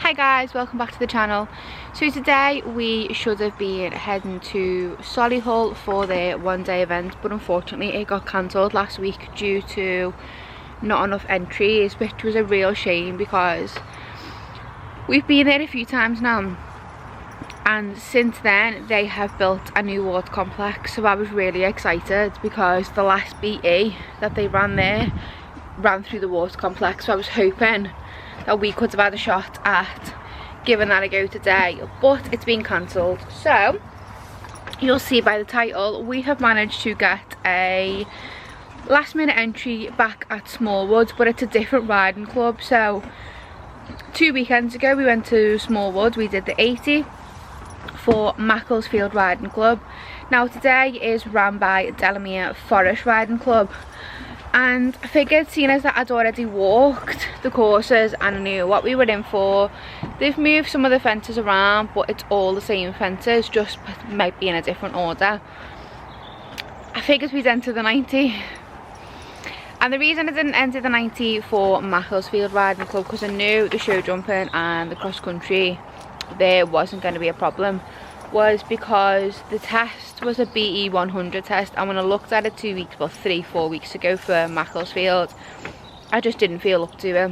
Hi guys, welcome back to the channel. So today we should have been heading to Solihull for their one-day event, but unfortunately it got cancelled last week due to not enough entries, which was a real shame because we've been there a few times now, and since then they have built a new water complex. So I was really excited because the last BE that they ran there ran through the water complex, so I was hoping that we could have had a shot at giving that a go today, but it's been cancelled. So you'll see by the title, we have managed to get a last minute entry back at Smallwood, but it's a different riding club. So 2 weekends ago we went to Smallwood, we did the 80 for Macclesfield Riding Club. Now today is run by Delamere Forest Riding Club, and I figured, seeing as that I'd already walked the courses and I knew what we were in for, they've moved some of the fences around, but it's all the same fences, just might be in a different order. I figured we'd enter the 90. And the reason I didn't enter the 90 for Macclesfield Riding Club, because I knew the show jumping and the cross country there wasn't going to be a problem, was because the test was a BE 100 test, and when I looked at it 2 weeks, well 3-4 weeks ago for Macclesfield, I just didn't feel up to it.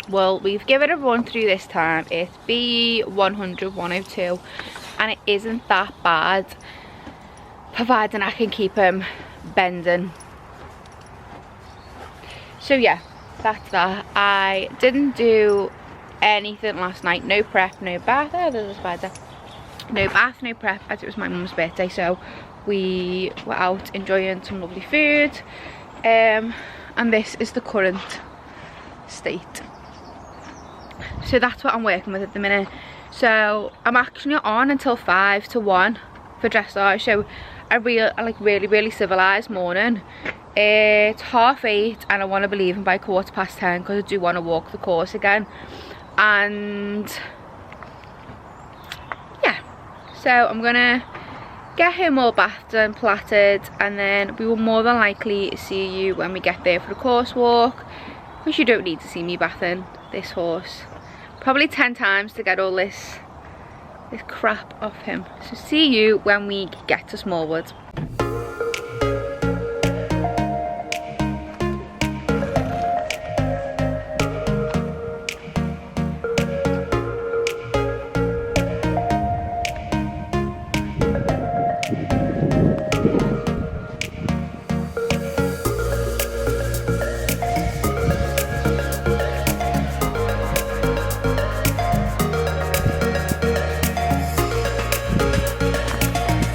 Well, we've given it a run through this time. It's BE 100 102 and it isn't that bad, providing I can keep him bending. So yeah, that's that. I didn't do anything last night. No prep, no bath. Oh, there's a spider. No bath, no prep, as it was my mum's birthday, so we were out enjoying some lovely food, and this is the current state. So that's what I'm working with at the minute. So I'm actually on until 5 to 1 for dressage, so a really civilised morning. It's 8:30 and I want to be leaving by 10:15 because I do want to walk the course again. And yeah, so I'm gonna get him all bathed and plaited, and then we will more than likely see you when we get there for the course walk, which you don't need to see me bathing this horse probably 10 times to get all this crap off him. So see you when we get to Smallwood.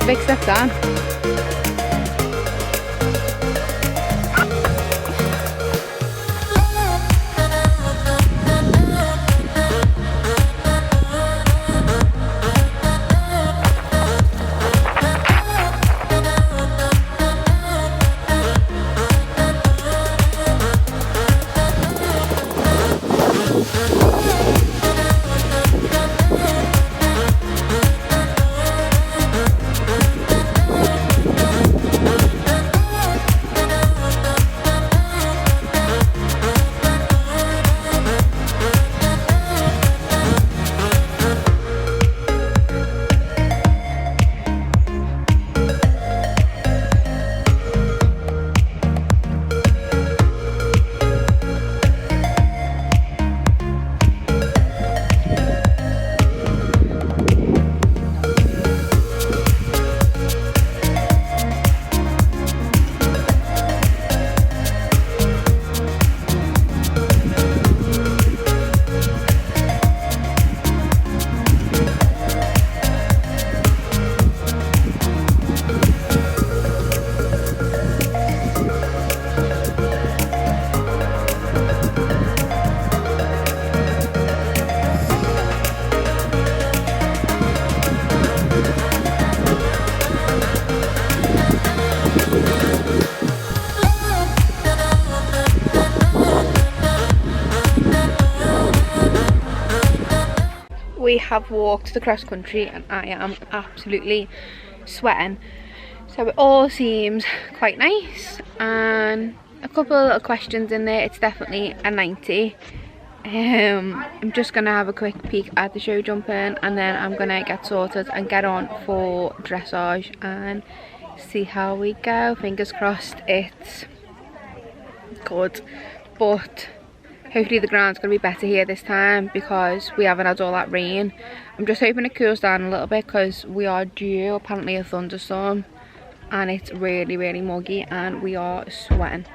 Big step down. We have walked the cross country and I am absolutely sweating, so it all seems quite nice, and a couple of little questions in there. It's definitely a 90, I'm just gonna have a quick peek at the show jumping, and then I'm gonna get sorted and get on for dressage and see how we go. Fingers crossed it's good, but hopefully the ground's gonna be better here this time because we haven't had all that rain. I'm just hoping it cools down a little bit because we are due apparently a thunderstorm, and it's really muggy and we are sweating.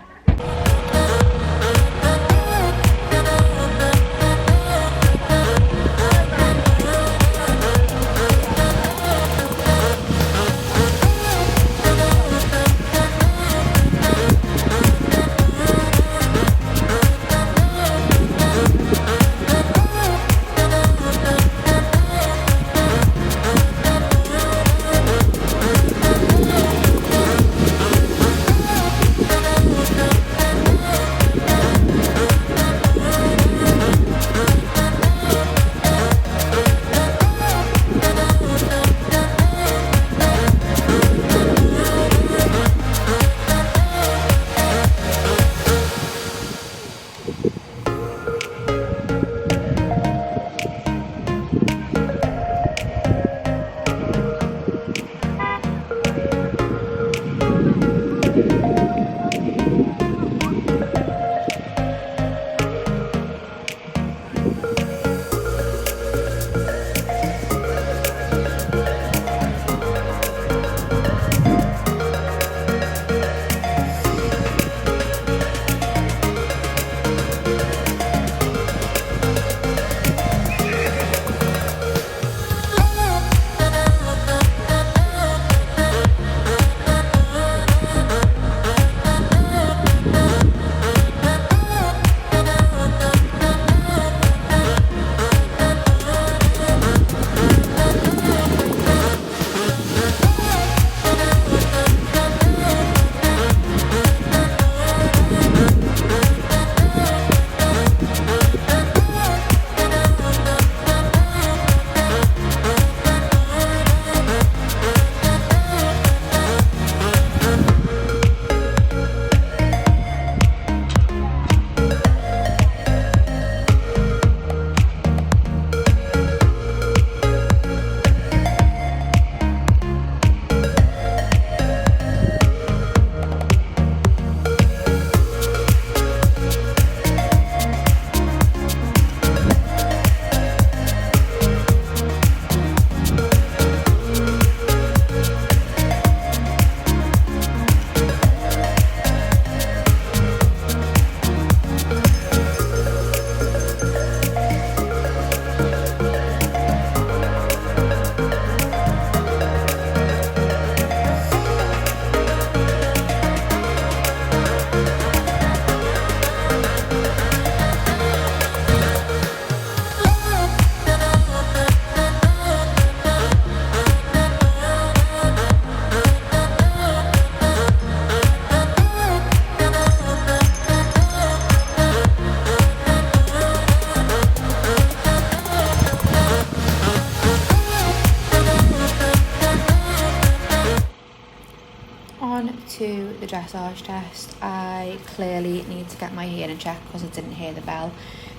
To the dressage test. I clearly need to get my hearing checked because I didn't hear the bell.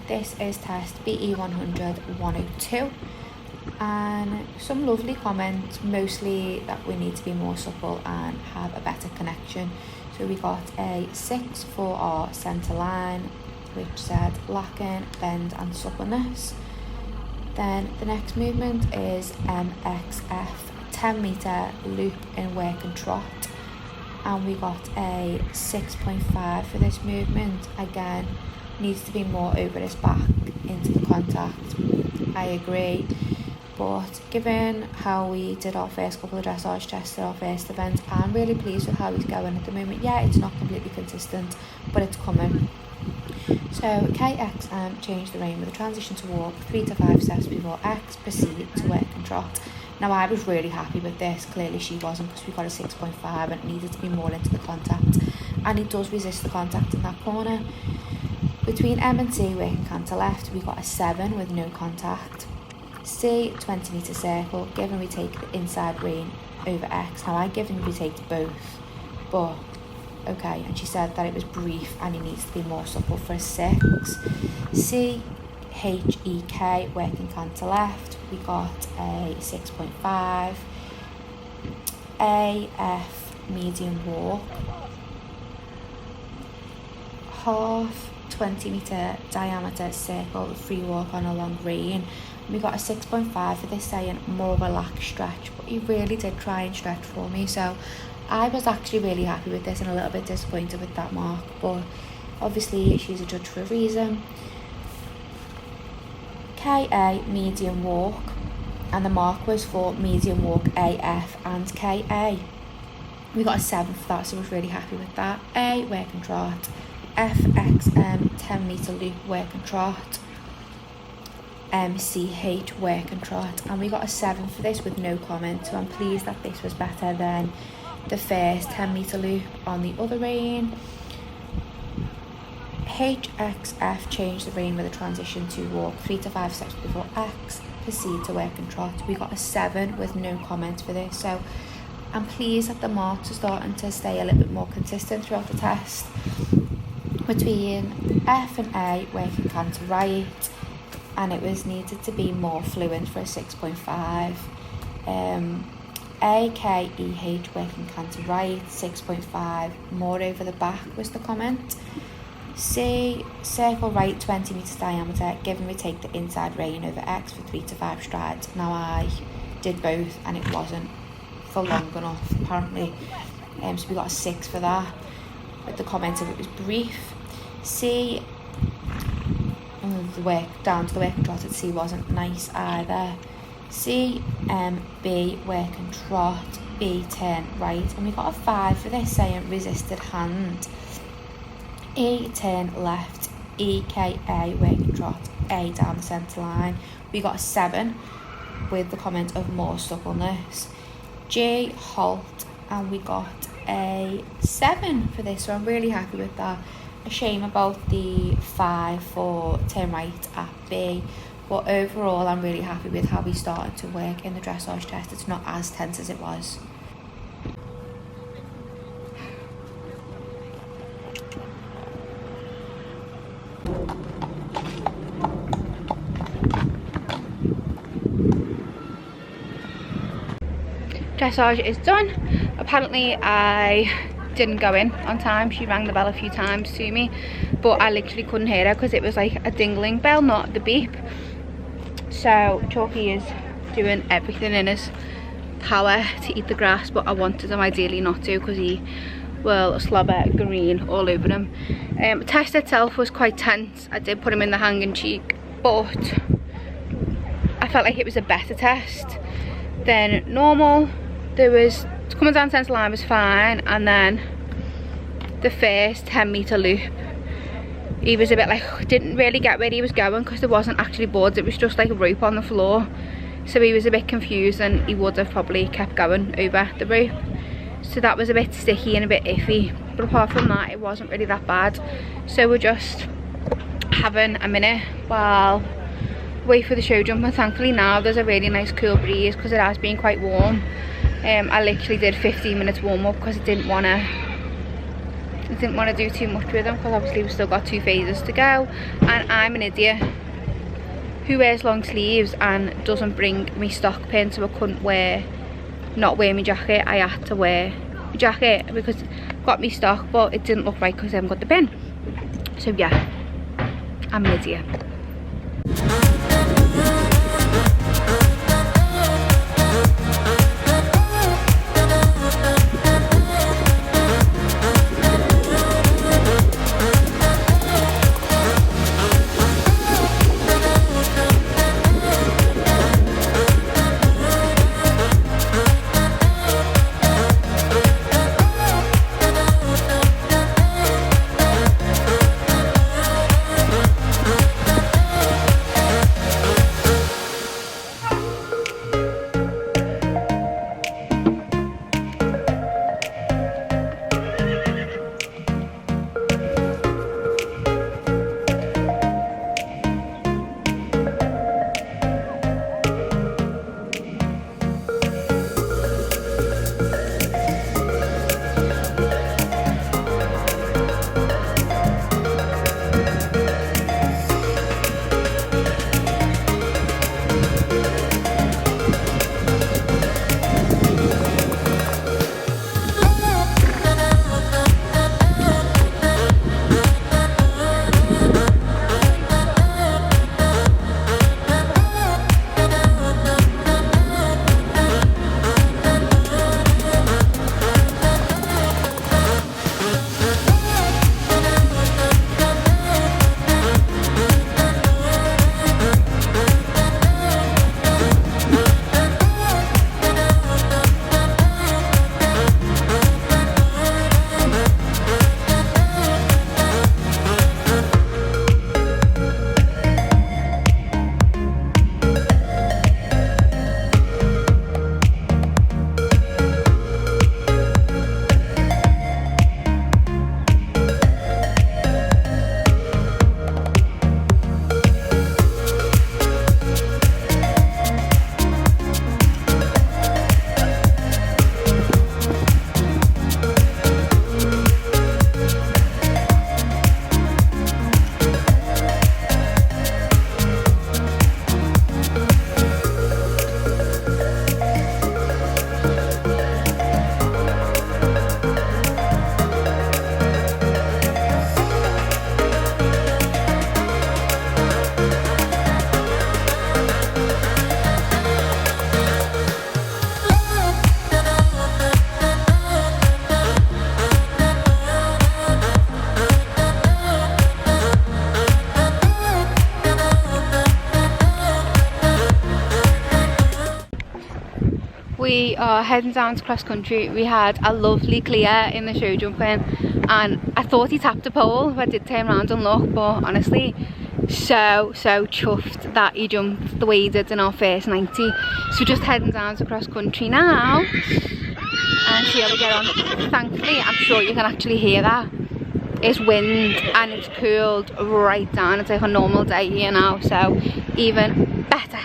This is test BE 100 102, and some lovely comments, mostly that we need to be more supple and have a better connection. So we got a 6 for our centre line, which said lacking bend and suppleness. Then the next movement is MXF 10 metre loop in work and trot, and we got a 6.5 for this movement. Again, needs to be more over his back into the contact. I agree, but given how we did our first couple of dressage tests at our first event, I'm really pleased with how he's going at the moment. Yeah, it's not completely consistent, but it's coming. So KXM changed the rein with a transition to walk 3 to 5 steps before X proceed to work and trot. Now I was really happy with this. Clearly she wasn't, because we got a 6.5 and it needed to be more into the contact, and he does resist the contact in that corner. Between M and C working canter left, we got a 7 with no contact. C 20 metre circle, given we take the inside rein over X. Now I given we take both, but okay, and she said that it was brief and he needs to be more supple for a 6. C, H, E, K, working canter left, we got a 6.5. A, F, medium walk, half 20-metre diameter circle free walk on a long green. We got a 6.5 for this, saying more relaxed stretch, but he really did try and stretch for me, so I was actually really happy with this and a little bit disappointed with that mark, but obviously she's a judge for a reason. KA, medium walk, and the mark was for medium walk AF and KA. We got a 7 for that, so I was really happy with that. A, work and trot, FXM 10-metre loop work and trot, MCH work and trot, and we got a 7 for this with no comment, so I'm pleased that this was better than the first 10-metre loop on the other rein. HXF changed the rein with a transition to walk 3 to 5 steps before X, proceed to work and trot. We got a 7 with no comment for this, so I'm pleased that the marks are starting to stay a little bit more consistent throughout the test. Between F and A, working canter right, and it was needed to be more fluent for a 6.5. A, K, E, H, working canter right, 6.5, more over the back was the comment. C, circle right 20 metres diameter, give and retake the inside rein over X for 3 to 5 strides. Now I did both and it wasn't for long enough apparently, so we got a 6 for that, with the comment of it was brief. C, the work down to the work and trot at C wasn't nice either. C, B, work and trot, B, turn right, and we got a 5 for this, saying resisted hand. E, turn left, E, K, A, work and trot, A, down the centre line. We got a 7 with the comment of more suppleness. J, halt, and we got a 7 for this, so I'm really happy with that. A shame about the 5 for turn right at B, but overall I'm really happy with how we started to work in the dressage test. It's not as tense as it was. Dressage is done. Apparently I didn't go in on time. She rang the bell a few times to me, but I literally couldn't hear her because it was like a dingling bell, not the beep. So Chalky is doing everything in his power to eat the grass, but I wanted him ideally not to because he will slobber green all over him. The test itself was quite tense. I did put him in the hanging cheek, but I felt like it was a better test than normal. There was coming down centre line was fine, and then the first 10-metre loop he was a bit like, didn't really get where he was going because there wasn't actually boards, it was just like a rope on the floor, so he was a bit confused and he would have probably kept going over the rope, so that was a bit sticky and a bit iffy, but apart from that it wasn't really that bad. So we're just having a minute while wait for the show jump, and thankfully now there's a really nice cool breeze because it has been quite warm. I literally did 15 minutes warm up because I didn't want to do too much with them because obviously we've still got 2 phases to go, and I'm an idiot who wears long sleeves and doesn't bring me stock pin, so I couldn't not wear my jacket. I had to wear my jacket because I've got me stock, but it didn't look right because I haven't got the pin. So yeah, I'm an idiot. we are heading down to cross country. We had a lovely clear in the show jumping and I thought he tapped a pole, but I did turn around and look, but honestly so chuffed that he jumped the way he did in our first 90. So we're just heading down to cross country now and see how we get on. Thankfully, I'm sure you can actually hear that. It's wind and it's cooled right down. It's like a normal day here now, so even better.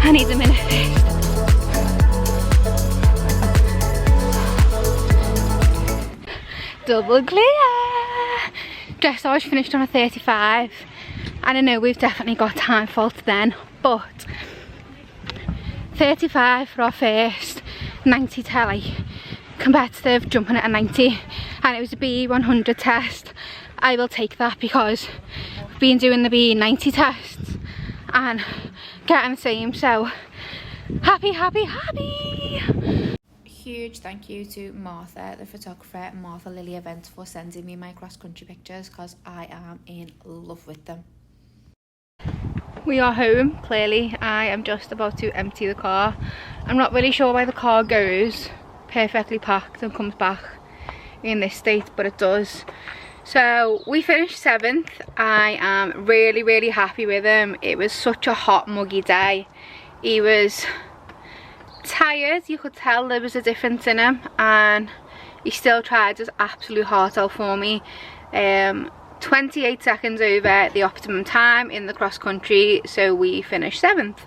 I need a minute first. Double clear! Dressage finished on a 35. And I know we've definitely got time fault then, but 35 for our first 90 telly, competitive jumping at a 90, and it was a B100 test. I will take that because we've been doing the B90 tests and getting the same, so happy. Huge thank you to Martha, the photographer, Martha Lily Events, for sending me my cross country pictures because I am in love with them. We are home, clearly. I am just about to empty the car. I'm not really sure why the car goes perfectly packed and comes back in this state, but it does. So we finished 7th. I am really happy with him. It was such a hot, muggy day. He was tired, you could tell there was a difference in him, and he still tried his absolute heart out for me. 28 seconds over the optimum time in the cross country, so we finished 7th.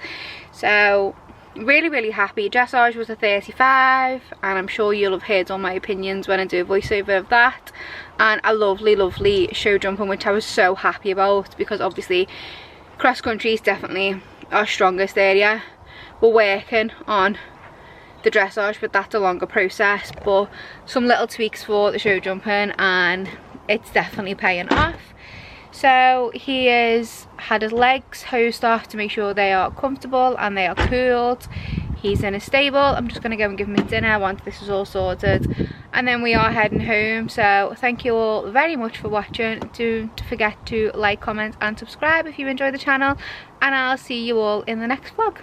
So really happy. Dressage was a 35, and I'm sure you'll have heard all my opinions when I do a voiceover of that, and a lovely show jumping, which I was so happy about, because obviously cross country is definitely our strongest area. We're working on the dressage, but that's a longer process, but some little tweaks for the show jumping and it's definitely paying off. So he has had his legs hosed off to make sure they are comfortable and they are cooled. He's in a stable. I'm just going to go and give him his dinner once this is all sorted, and then we are heading home. So thank you all very much for watching. Don't forget to like, comment and subscribe if you enjoy the channel, and I'll see you all in the next vlog.